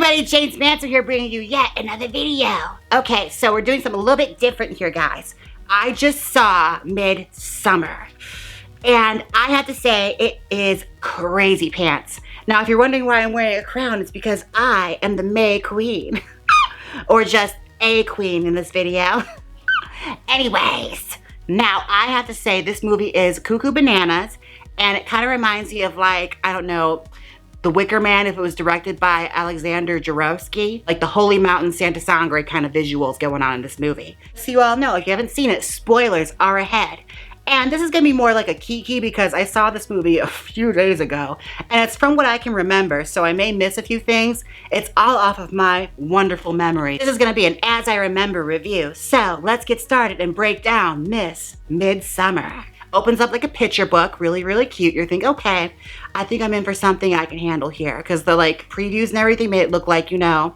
everybody, Jaymes Mansfield here bringing you yet another video. Okay, so we're doing something a little bit different here, guys. I just saw Midsommar, and I have to say it is crazy pants. Now, if you're wondering why I'm wearing a crown, it's because I am the May Queen, or just a queen in this video. Anyways, now I have to say this movie is cuckoo bananas, and it kind of reminds me of, like, I don't know, The Wicker Man if it was directed by Alexander Jarowski. Like the Holy Mountain Santa Sangre kind of visuals going on in this movie. So you all know, if you haven't seen it, spoilers are ahead. And this is gonna be more like a kiki because I saw this movie a few days ago, and it's from what I can remember, so I may miss a few things. It's all off of my wonderful memory. This is gonna be an As I Remember review. So let's get started and break down Midsommar. Opens up like a picture book, really, really cute. You're thinking, okay, I think I'm in for something I can handle here, because the like previews and everything made it look like, you know,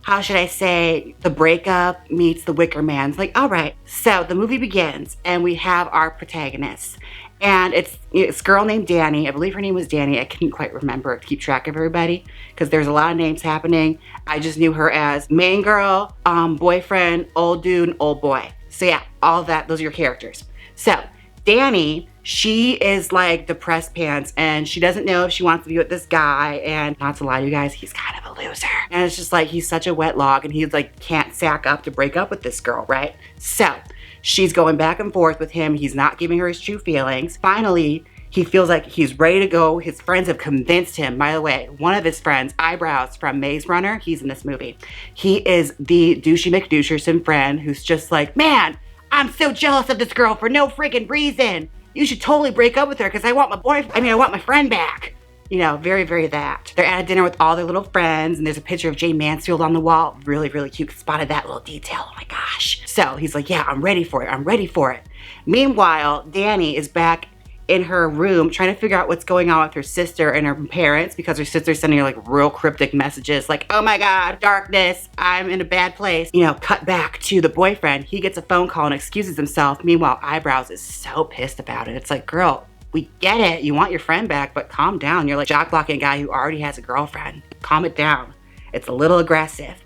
how should I say, the breakup meets the Wicker Man. It's like, all right. So the movie begins, and we have our protagonist, and it's a girl named Danny. I believe her name was Danny. I couldn't quite remember to keep track of everybody because there's a lot of names happening. I just knew her as main girl, boyfriend, old dude, and old boy. So yeah, all of that. Those are your characters. So Danny, she is like depressed pants, and she doesn't know if she wants to be with this guy, and not to lie to you guys, he's kind of a loser. And it's just like, he's such a wet log, and he's like, can't sack up to break up with this girl, right? So she's going back and forth with him. He's not giving her his true feelings. Finally, he feels like he's ready to go. His friends have convinced him. By the way, one of his friends, Eyebrows from Maze Runner, he's in this movie. He is the douchey McDoucherson friend who's just like, man, I'm so jealous of this girl for no freaking reason. You should totally break up with her because I want I want my friend back. You know, very, very that. They're at a dinner with all their little friends, and there's a picture of Jaymes Mansfield on the wall. Really, really cute. Spotted that little detail. Oh my gosh. So he's like, yeah, I'm ready for it. I'm ready for it. Meanwhile, Danny is back in her room trying to figure out what's going on with her sister and her parents, because her sister's sending her like real cryptic messages like, oh my god, darkness, I'm in a bad place. You know, cut back to the boyfriend. He gets a phone call and excuses himself. Meanwhile, Eyebrows is so pissed about it. It's like, girl, we get it. You want your friend back, but calm down. You're like jock blocking a guy who already has a girlfriend. Calm it down. It's a little aggressive.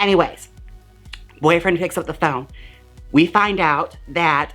Anyways, boyfriend picks up the phone. We find out that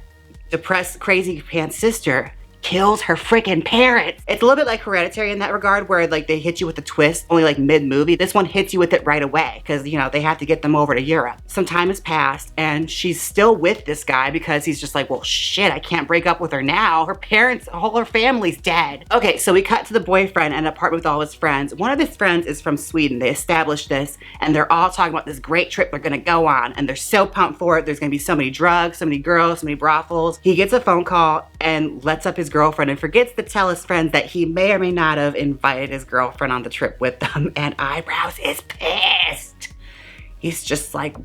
depressed, crazy pants sister kills her freaking parents. It's a little bit like Hereditary in that regard, where like they hit you with a twist only like mid-movie. This one hits you with it right away because, you know, they have to get them over to Europe. Some time has passed, and she's still with this guy because he's just like, well, shit, I can't break up with her now. Her parents, all her family's dead. Okay, so we cut to the boyfriend in an apartment with all his friends. One of his friends is from Sweden. They established this, and they're all talking about this great trip they're gonna go on, and they're so pumped for it. There's gonna be so many drugs, so many girls, so many brothels. He gets a phone call and lets up his girlfriend and forgets to tell his friends that he may or may not have invited his girlfriend on the trip with them, and Eyebrows is pissed. He's just like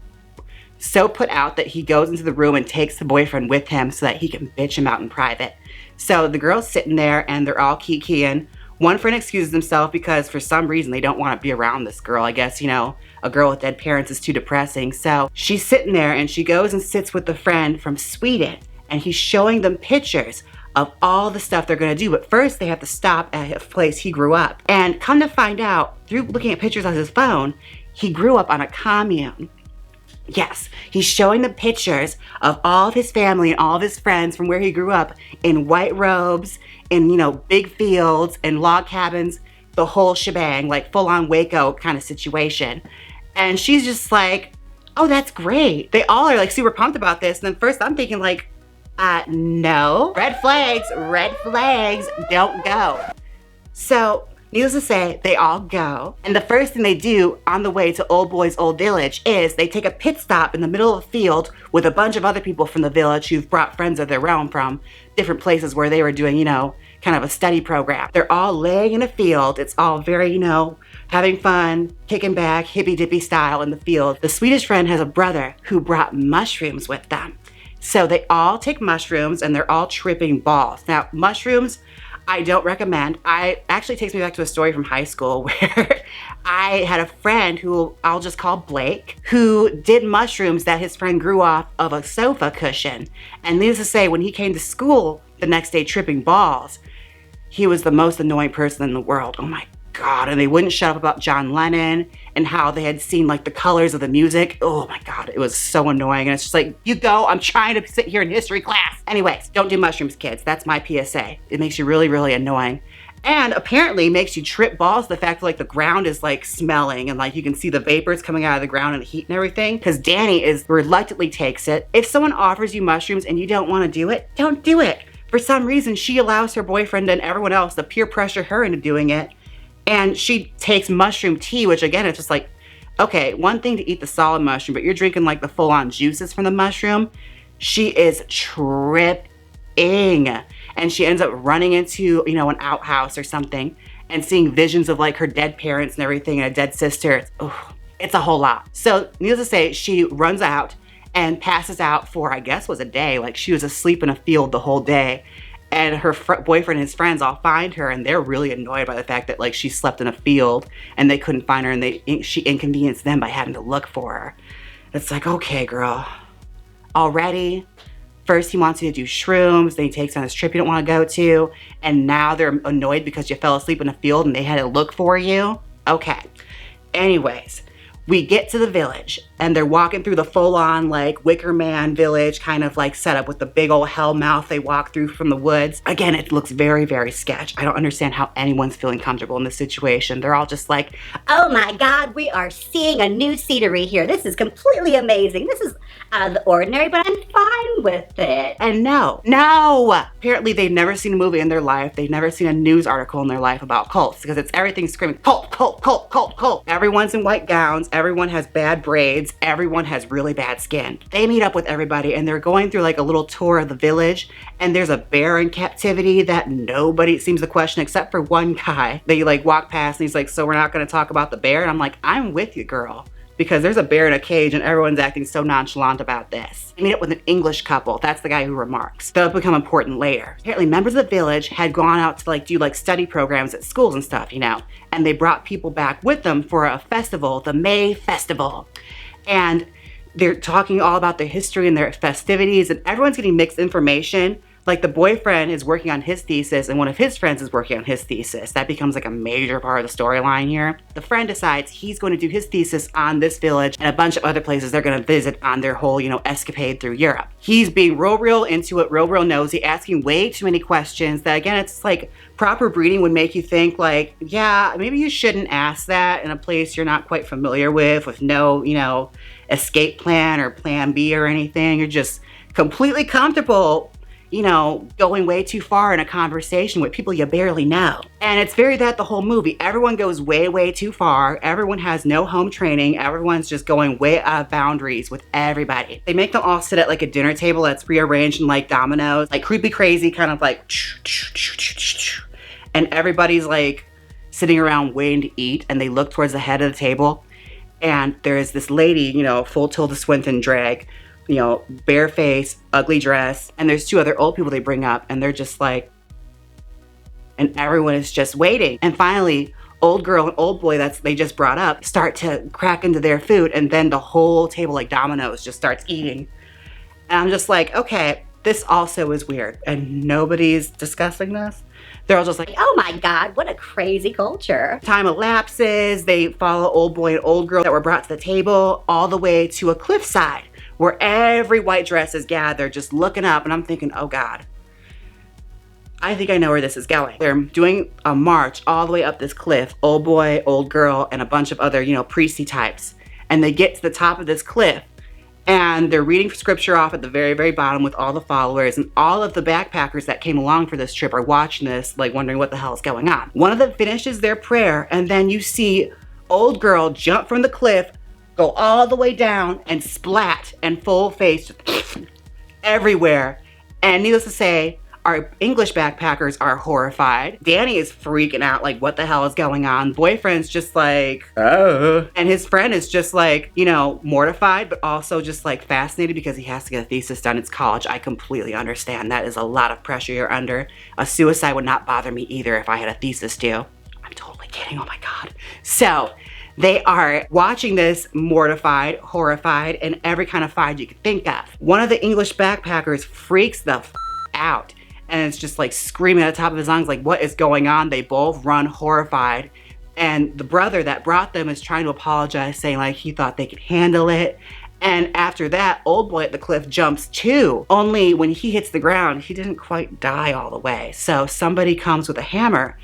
so put out that he goes into the room and takes the boyfriend with him so that he can bitch him out in private. So the girl's sitting there and they're all kikiing. One friend excuses himself because for some reason they don't want to be around this girl. I guess, you know, a girl with dead parents is too depressing. So she's sitting there and she goes and sits with the friend from Sweden, and he's showing them pictures of all the stuff they're gonna do. But first they have to stop at a place he grew up. And come to find out, through looking at pictures on his phone, he grew up on a commune. Yes, he's showing the pictures of all of his family and all of his friends from where he grew up in white robes, in, you know, big fields and log cabins, the whole shebang, like full on Waco kind of situation. And she's just like, oh, that's great. They all are like super pumped about this. And then first I'm thinking like, no. Red flags, don't go. So, needless to say, they all go. And the first thing they do on the way to Old Boy's old village is they take a pit stop in the middle of a field with a bunch of other people from the village who've brought friends of their own from different places where they were doing, you know, kind of a study program. They're all laying in a field. It's all very, you know, having fun, kicking back, hippy dippy style in the field. The Swedish friend has a brother who brought mushrooms with them. So they all take mushrooms and they're all tripping balls. Now, mushrooms, I don't recommend. Actually takes me back to a story from high school where I had a friend who I'll just call Blake, who did mushrooms that his friend grew off of a sofa cushion. And needless to say, when he came to school the next day tripping balls, he was the most annoying person in the world. Oh my God. And they wouldn't shut up about John Lennon. And and how they had seen like the colors of the music. Oh my God, it was so annoying. And it's just like, you go, I'm trying to sit here in history class. Anyways, don't do mushrooms, kids. That's my PSA. It makes you really, really annoying. And apparently makes you trip balls the fact that like the ground is like smelling and like you can see the vapors coming out of the ground and the heat and everything. Because Danny is reluctantly takes it. If someone offers you mushrooms and you don't want to do it, don't do it. For some reason, she allows her boyfriend and everyone else to peer pressure her into doing it. And she takes mushroom tea, which again, it's just like, okay, one thing to eat the solid mushroom, but you're drinking like the full-on juices from the mushroom. She is tripping. And she ends up running into, you know, an outhouse or something and seeing visions of like her dead parents and everything and a dead sister. It's a whole lot. So needless to say, she runs out and passes out for, I guess was a day. Like she was asleep in a field the whole day. And her boyfriend and his friends all find her and they're really annoyed by the fact that like she slept in a field and they couldn't find her and she inconvenienced them by having to look for her. It's like, okay, girl, already? First he wants you to do shrooms, then he takes on this trip you don't want to go to, and now they're annoyed because you fell asleep in a field and they had to look for you? Okay. Anyways, we get to the village and they're walking through the full-on like Wicker Man village kind of like setup with the big old hell mouth they walk through from the woods. Again, it looks very, very sketch. I don't understand how anyone's feeling comfortable in this situation. They're all just like, oh my God, we are seeing a new scenery here. This is completely amazing. This is out of the ordinary, but I'm fine with it. And no. Apparently they've never seen a movie in their life. They've never seen a news article in their life about cults because it's everything screaming cult, cult, cult, cult, cult. Everyone's in white gowns. Everyone has bad braids. Everyone has really bad skin. They meet up with everybody and they're going through like a little tour of the village and there's a bear in captivity that nobody seems to question except for one guy. They like walk past and he's like, so we're not going to talk about the bear? And I'm like, I'm with you, girl. Because there's a bear in a cage and everyone's acting so nonchalant about this. I meet up with an English couple. That's the guy who remarks. They'll become important later. Apparently members of the village had gone out to like do like study programs at schools and stuff, you know, and they brought people back with them for a festival, the May Festival. And they're talking all about their history and their festivities and everyone's getting mixed information. Like the boyfriend is working on his thesis and one of his friends is working on his thesis. That becomes like a major part of the storyline here. The friend decides he's going to do his thesis on this village and a bunch of other places they're going to visit on their whole, you know, escapade through Europe. He's being real into it, real nosy, asking way too many questions that again, it's like proper breeding would make you think like, yeah, maybe you shouldn't ask that in a place you're not quite familiar with no, you know, escape plan or plan B or anything. You're just completely comfortable, you know, going way too far in a conversation with people you barely know. And it's very that the whole movie. Everyone goes way too far. Everyone has no home training. Everyone's just going way out of boundaries with everybody. They make them all sit at like a dinner table that's rearranged in like dominoes, like creepy crazy kind of like, and everybody's like sitting around waiting to eat and they look towards the head of the table and there's this lady, you know, full Tilda Swinton drag, you know, bare face, ugly dress, and there's two other old people they bring up and they're just like, and everyone is just waiting. And finally, old girl and old boy they just brought up start to crack into their food and then the whole table like dominoes just starts eating. And I'm just like, okay, this also is weird and nobody's discussing this. They're all just like, oh my God, what a crazy culture. Time elapses, they follow old boy and old girl that were brought to the table all the way to a cliffside where every white dress is gathered just looking up and I'm thinking, oh God, I think I know where this is going. They're doing a march all the way up this cliff, old boy, old girl, and a bunch of other, you know, priesty types. And they get to the top of this cliff and they're reading scripture off at the very bottom with all the followers and all of the backpackers that came along for this trip are watching this, like wondering what the hell is going on. One of them finishes their prayer and then you see old girl jump from the cliff, go all the way down and splat and full face everywhere. And needless to say, our English backpackers are horrified. Danny is freaking out, like what the hell is going on? Boyfriend's just like, oh. And his friend is just like, you know, mortified, but also just like fascinated because he has to get a thesis done. It's college. I completely understand. That is a lot of pressure you're under. A suicide would not bother me either if I had a thesis due. I'm totally kidding. Oh my God. So they are watching this mortified, horrified, and every kind of fight you could think of. One of the English backpackers freaks the out and it's just like screaming at the top of his lungs like what is going on. They both run horrified And the brother that brought them is trying to apologize, saying like he thought they could handle it. And after that, old boy at the cliff jumps too. Only when he hits the ground, he didn't quite die all the way. So somebody comes with a hammer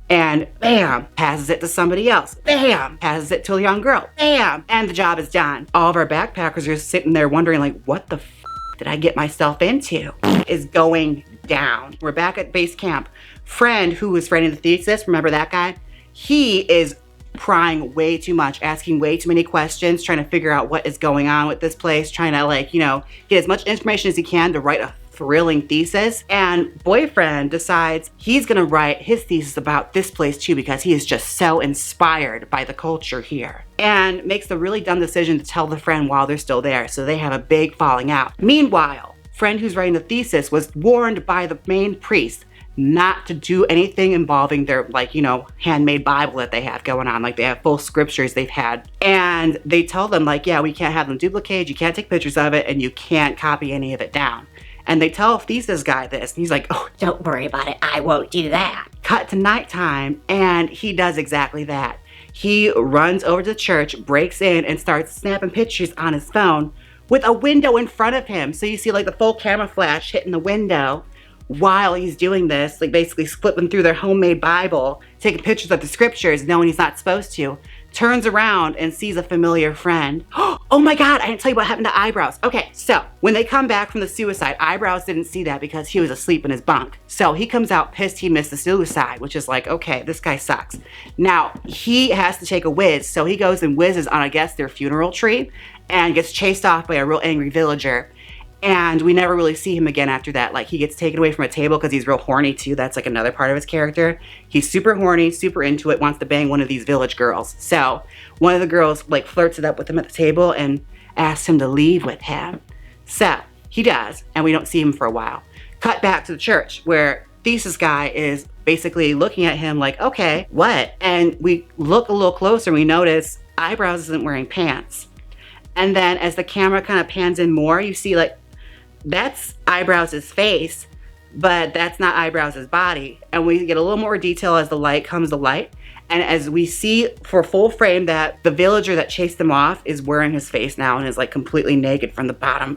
and bam, passes it to somebody else. Bam, passes it to a young girl. Bam, and the job is done. All of our backpackers are sitting there wondering like, what the f did I get myself into? Is going down. We're back at base camp. Friend who was writing the thesis, remember that guy? He is prying way too much, asking way too many questions, trying to figure out what is going on with this place, trying to like, you know, get as much information as he can to write a thrilling thesis. And boyfriend decides he's gonna write his thesis about this place too because he is just so inspired by the culture here, and makes the really dumb decision to tell the friend while they're still there, so they have a big falling out. Meanwhile, friend who's writing the thesis was warned by the main priest not to do anything involving their, like, you know, handmade Bible that they have going on. Like, they have full scriptures they've had. And they tell them, like, yeah, we can't have them duplicated, you can't take pictures of it, and you can't copy any of it down. And they tell a thesis guy this, and he's like, oh, Don't worry about it, I won't do that. cut to nighttime, and he does exactly that. He runs over to the church, breaks in, and starts snapping pictures on his phone with a window in front of him. So you see, like, the full camera flash hitting the window while he's doing this, like basically flipping through their homemade Bible, taking pictures of the scriptures, knowing he's not supposed to. Turns around and sees a familiar friend. Oh my God, I didn't tell you what happened to Eyebrows. Okay, so when they come back from the suicide, Eyebrows didn't see that because he was asleep in his bunk. So he comes out pissed he missed the suicide, which is like, okay, this guy sucks. Now, he has to take a whiz, so he goes and whizzes on, I guess, their funeral tree and gets chased off by a real angry villager. And we never really see him again after that. Like, he gets taken away from a table because he's real horny too. That's like another part of his character. He's super horny, super into it, wants to bang one of these village girls. So one of the girls like flirts it up with him at the table and asks him to leave with him. So he does, and we don't see him for a while. Cut back to the church where thesis guy is basically looking at him like, okay, what? And we look a little closer and we notice Eyebrows isn't wearing pants. And then as the camera kind of pans in more, you see like, that's Eyebrows' face, but that's not Eyebrows' body. And we get a little more detail as the light comes to light. And as we see for full frame that the villager that chased them off is wearing his face now and is like completely naked from the bottom.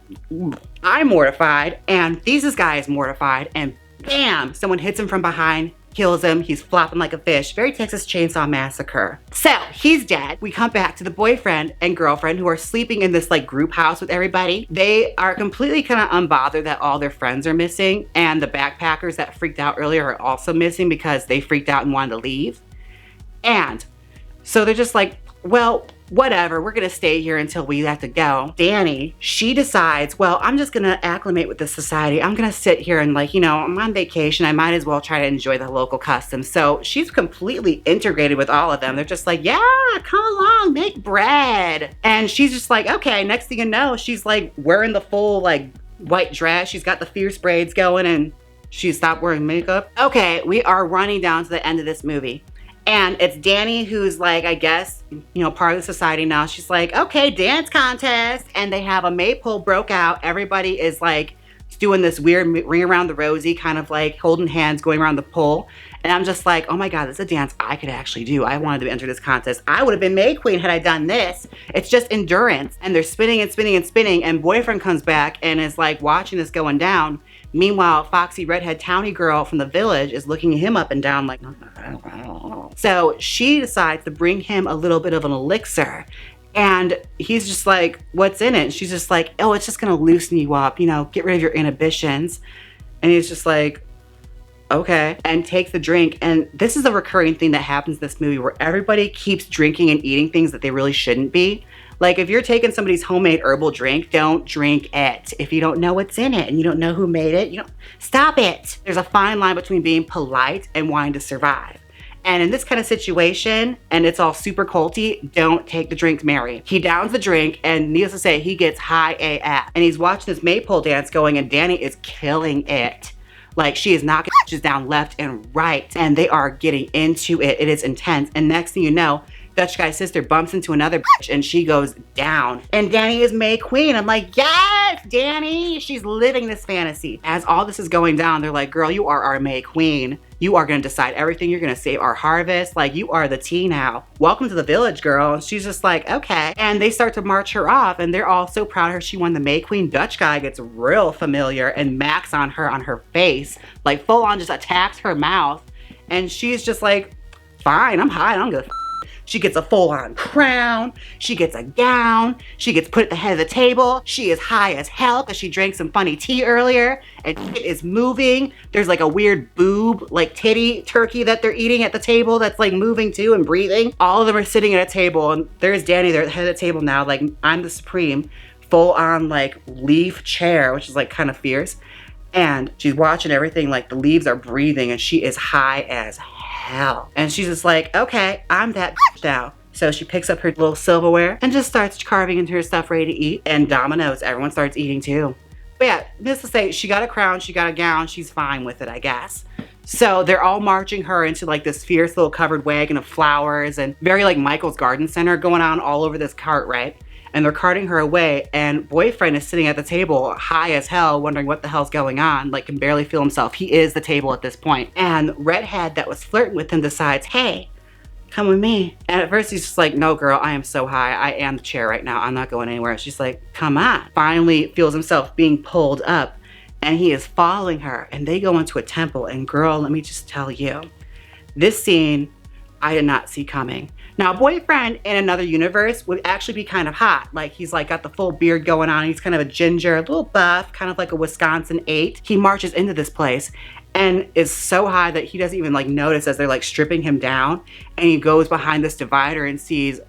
I'm mortified, and thesis guy is mortified, and bam, someone hits him from behind, kills him. He's flopping like a fish. Very Texas Chainsaw Massacre. So he's dead. We come back to the boyfriend and girlfriend who are sleeping in this like group house with everybody. They are completely kind of unbothered that all their friends are missing, and the backpackers that freaked out earlier are also missing because they freaked out and wanted to leave. And so they're just like, well, whatever, we're gonna stay here until we have to go. Danny, she decides, well, I'm just gonna acclimate with this society. I'm gonna sit here and like, you know, I'm on vacation. I might as well try to enjoy the local customs. So she's completely integrated with all of them. They're just like, yeah, come along, make bread. And she's just like, okay, next thing you know, she's like wearing the full like white dress. She's got the fierce braids going and she stopped wearing makeup. Okay, we are running down to the end of this movie. And it's Danny who's like, I guess, you know, part of the society now. She's like, okay, dance contest. And they have a maypole broke out. Everybody is like doing this weird ring around the rosy, kind of like holding hands, going around the pole. And I'm just like, oh my God, this is a dance I could actually do. I wanted to enter this contest. I would have been May Queen had I done this. It's just endurance. And they're spinning and spinning and spinning. And boyfriend comes back and is like watching this going down. Meanwhile, foxy redhead townie girl from the village is looking him up and down like, so she decides to bring him a little bit of an elixir. And he's just like, what's in it? And she's just like, oh, it's just gonna loosen you up, you know, get rid of your inhibitions. And he's just like, okay, and takes the drink. And this is a recurring thing that happens in this movie where everybody keeps drinking and eating things that they really shouldn't be. Like if you're taking somebody's homemade herbal drink, don't drink it. If you don't know what's in it and you don't know who made it, you don't, stop it. There's a fine line between being polite and wanting to survive. And in this kind of situation, and it's all super culty, don't take the drink Mary. He downs the drink, and needless to say, he gets high AF. And he's watching this maypole dance going, and Danny is killing it. Like she is knocking bitches down left and right, and they are getting into it. It is intense. And next thing you know, Dutch guy's sister bumps into another bitch and she goes down. And Danny is May Queen. I'm like, yes, Danny. She's living this fantasy. As all this is going down, they're like, girl, you are our May Queen. You are gonna decide everything. You're gonna save our harvest. Like, you are the tea now. Welcome to the village, girl. And she's just like, okay. And they start to march her off, and they're all so proud of her. She won the May Queen. Dutch guy gets real familiar and macks on her face, like full on just attacks her mouth. And she's just like, fine, I'm high, I don't give a f. She gets a full-on crown. She gets a gown. She gets put at the head of the table. She is high as hell because she drank some funny tea earlier, and shit is moving. There's like a weird boob, like titty turkey that they're eating at the table that's like moving too and breathing. All of them are sitting at a table, and there's Danny there at the head of the table now, like, I'm the supreme, full-on like leaf chair, which is like kind of fierce. And she's watching everything, like the leaves are breathing, and she is high as hell. And she's just like, okay, I'm that bitch now. So she picks up her little silverware and just starts carving into her stuff ready to eat. And dominoes, everyone starts eating too. But yeah, needless to say, she got a crown, she got a gown, she's fine with it, I guess. So they're all marching her into like this fierce little covered wagon of flowers and very like Michael's Garden Center going on all over this cart, right? And they're carting her away, and boyfriend is sitting at the table high as hell, wondering what the hell's going on, like can barely feel himself. He is the table at this point. And redhead that was flirting with him decides, hey, come with me. And at first he's just like, no girl, I am so high. I am the chair right now. I'm not going anywhere. She's like, come on. Finally feels himself being pulled up, and he is following her, and they go into a temple. And girl, let me just tell you, this scene I did not see coming. Now, boyfriend in another universe would actually be kind of hot. Like, he's like got the full beard going on. He's kind of a ginger, a little buff, kind of like a Wisconsin 8. He marches into this place and is so high that he doesn't even like notice as they're like stripping him down. And he goes behind this divider and sees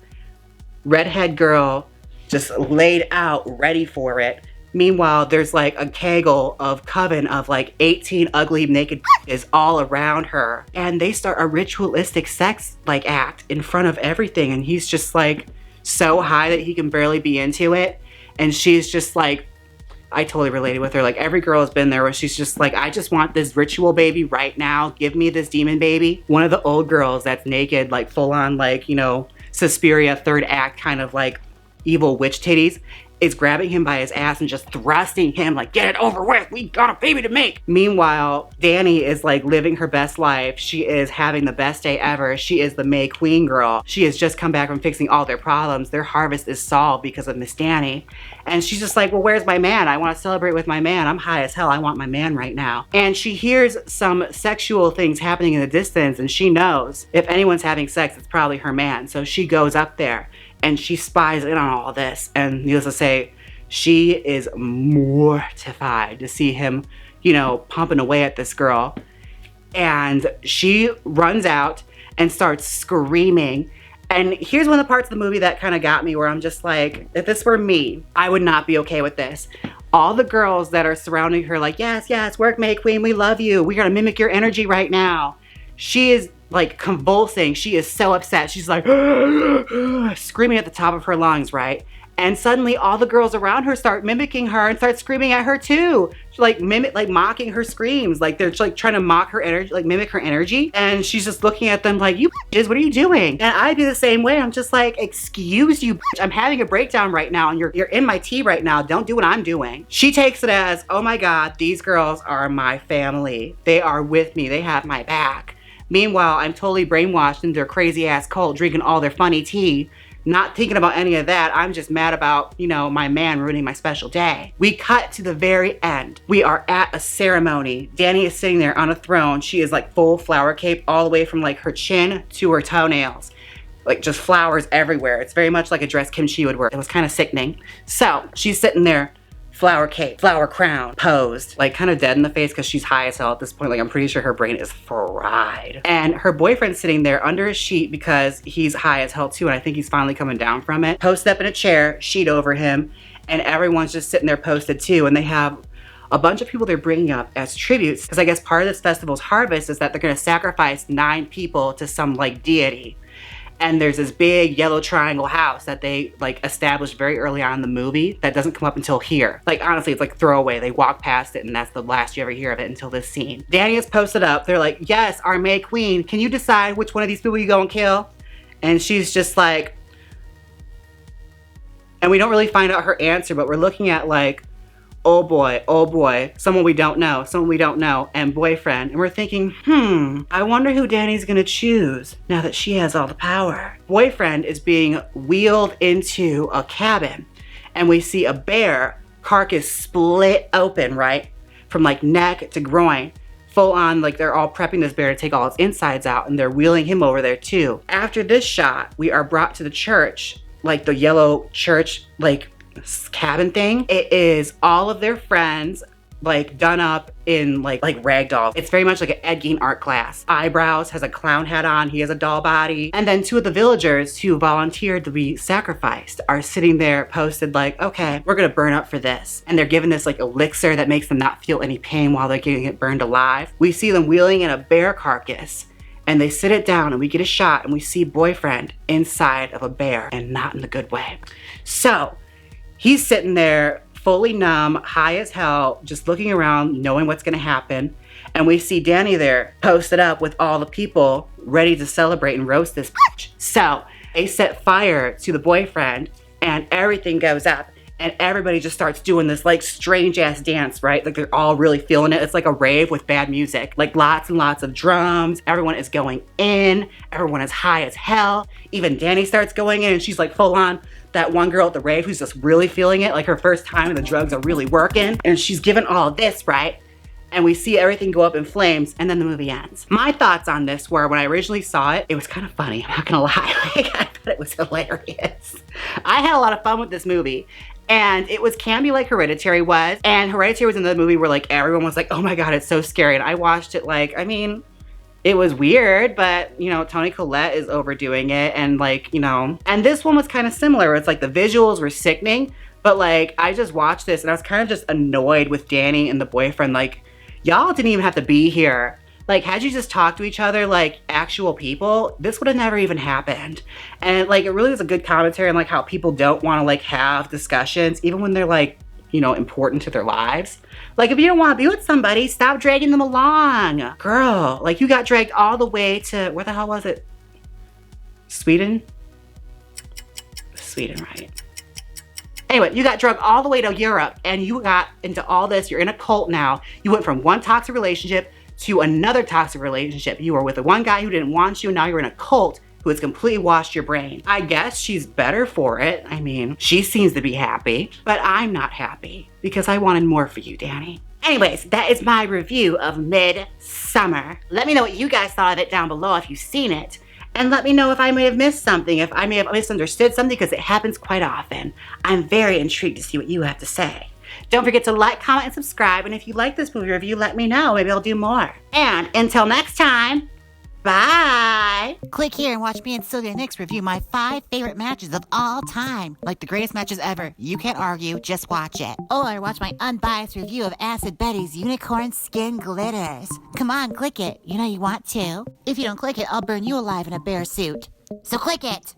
redhead girl just laid out, ready for it. Meanwhile, there's like a kegel of coven of like 18 ugly naked is all around her. And they start a ritualistic sex like act in front of everything. And he's just like so high that he can barely be into it. And she's just like, I totally related with her. Like every girl has been there where she's just like, I just want this ritual baby right now. Give me this demon baby. One of the old girls that's naked, like full on like, you know, Suspiria third act kind of like evil witch titties, is grabbing him by his ass and just thrusting him like, get it over with, we got a baby to make. Meanwhile, Danny is like living her best life. She is having the best day ever. She is the May Queen girl. She has just come back from fixing all their problems. Their harvest is solved because of Miss Danny. And she's just like, well, where's my man? I want to celebrate with my man. I'm high as hell. I want my man right now. And she hears some sexual things happening in the distance, and she knows if anyone's having sex, it's probably her man. So she goes up there and she spies in on all this. And needless to say, she is mortified to see him, you know, pumping away at this girl. And she runs out and starts screaming. And here's one of the parts of the movie that kind of got me, where I'm just like, if this were me, I would not be okay with this. All the girls that are surrounding her like, yes, yes, work, May Queen, we love you. We're gonna mimic your energy right now. She is like convulsing. She is so upset. She's like screaming at the top of her lungs, right? And suddenly all the girls around her start mimicking her and start screaming at her too. Like mocking her screams. Like they're like trying to mock her energy, like mimic her energy. And she's just looking at them like, you bitches, what are you doing? And I'd be the same way. I'm just like, excuse you, bitch. I'm having a breakdown right now and you're in my tea right now. Don't do what I'm doing. She takes it as, oh my God, these girls are my family. They are with me. They have my back. Meanwhile, I'm totally brainwashed into their crazy ass cult, drinking all their funny tea, not thinking about any of that. I'm just mad about, you know, my man ruining my special day. We cut to the very end. We are at a ceremony. Danny is sitting there on a throne. She is like full flower cape all the way from like her chin to her toenails. Like just flowers everywhere. It's very much like a dress Kim Chi would wear. It was kind of sickening. So she's sitting there, flower cape, flower crown, posed, like kind of dead in the face because she's high as hell at this point. Like I'm pretty sure her brain is fried. And her boyfriend's sitting there under a sheet because he's high as hell too, and I think he's finally coming down from it. Posted up in a chair, sheet over him, and everyone's just sitting there posted too, and they have a bunch of people they're bringing up as tributes because I guess part of this festival's harvest is that they're gonna sacrifice 9 people to some like deity. And there's this big yellow triangle house that they like established very early on in the movie that doesn't come up until here. Like honestly, it's like throwaway. They walk past it and that's the last you ever hear of it until this scene. Danny is posted up. They're like, yes, our May Queen, can you decide which one of these people you go and kill? And she's just like, and we don't really find out her answer, but we're looking at like oh boy, someone we don't know, and boyfriend. And we're thinking, I wonder who Danny's gonna choose now that she has all the power. Boyfriend is being wheeled into a cabin, and we see a bear carcass split open, right? From like neck to groin. Full on, like they're all prepping this bear to take all its insides out, and they're wheeling him over there too. After this shot, we are brought to the church, like the yellow church, like cabin thing. It is all of their friends, like done up in like ragdoll. It's very much like an Ed Gein art class. Eyebrows, has a clown hat on, he has a doll body. And then 2 of the villagers who volunteered to be sacrificed are sitting there posted like, okay, we're gonna burn up for this. And they're given this like elixir that makes them not feel any pain while they're getting it burned alive. We see them wheeling in a bear carcass, and they sit it down, and we get a shot, and we see boyfriend inside of a bear, and not in the good way. So he's sitting there fully numb, high as hell, just looking around, knowing what's gonna happen. And we see Danny there posted up with all the people ready to celebrate and roast this bitch. So they set fire to the boyfriend, and everything goes up, and everybody just starts doing this like strange ass dance, right? Like they're all really feeling it. It's like a rave with bad music, like lots and lots of drums. Everyone is going in, everyone is high as hell. Even Danny starts going in, and she's like full on that one girl at the rave who's just really feeling it, like her first time and the drugs are really working. And she's given all of this, right? And we see everything go up in flames, and then the movie ends. My thoughts on this were, when I originally saw it, it was kind of funny, I'm not gonna lie. Like, I thought it was hilarious. I had a lot of fun with this movie. And it was campy like Hereditary was. And Hereditary was another movie where like everyone was like, oh my God, it's so scary. And I watched it like, I mean, it was weird, but you know, Toni Collette is overdoing it, and like, you know, and this one was kind of similar. It's like the visuals were sickening, but like I just watched this and I was kind of just annoyed with Danny and the boyfriend. Like, y'all didn't even have to be here. Like, had you just talked to each other like actual people, this would have never even happened. And like, it really was a good commentary on like how people don't want to like have discussions, even when they're like, you know, important to their lives. Like, if you don't want to be with somebody, stop dragging them along. Girl, like you got dragged all the way to, where the hell was it? Sweden? Sweden, right? Anyway, you got dragged all the way to Europe, and you got into all this. You're in a cult now. You went from one toxic relationship to another toxic relationship. You were with the one guy who didn't want you, and now you're in a cult who has completely washed your brain. I guess she's better for it. I mean, she seems to be happy, but I'm not happy because I wanted more for you, Danny. Anyways, that is my review of Midsommar. Let me know what you guys thought of it down below if you've seen it. And let me know if I may have missed something, if I may have misunderstood something, because it happens quite often. I'm very intrigued to see what you have to say. Don't forget to like, comment, and subscribe. And if you like this movie review, let me know. Maybe I'll do more. And until next time, bye! Click here and watch me and Sylvia Nix review my 5 favorite matches of all time. Like the greatest matches ever. You can't argue, just watch it. Or watch my unbiased review of Acid Betty's Unicorn Skin Glitters. Come on, click it. You know you want to. If you don't click it, I'll burn you alive in a bear suit. So click it!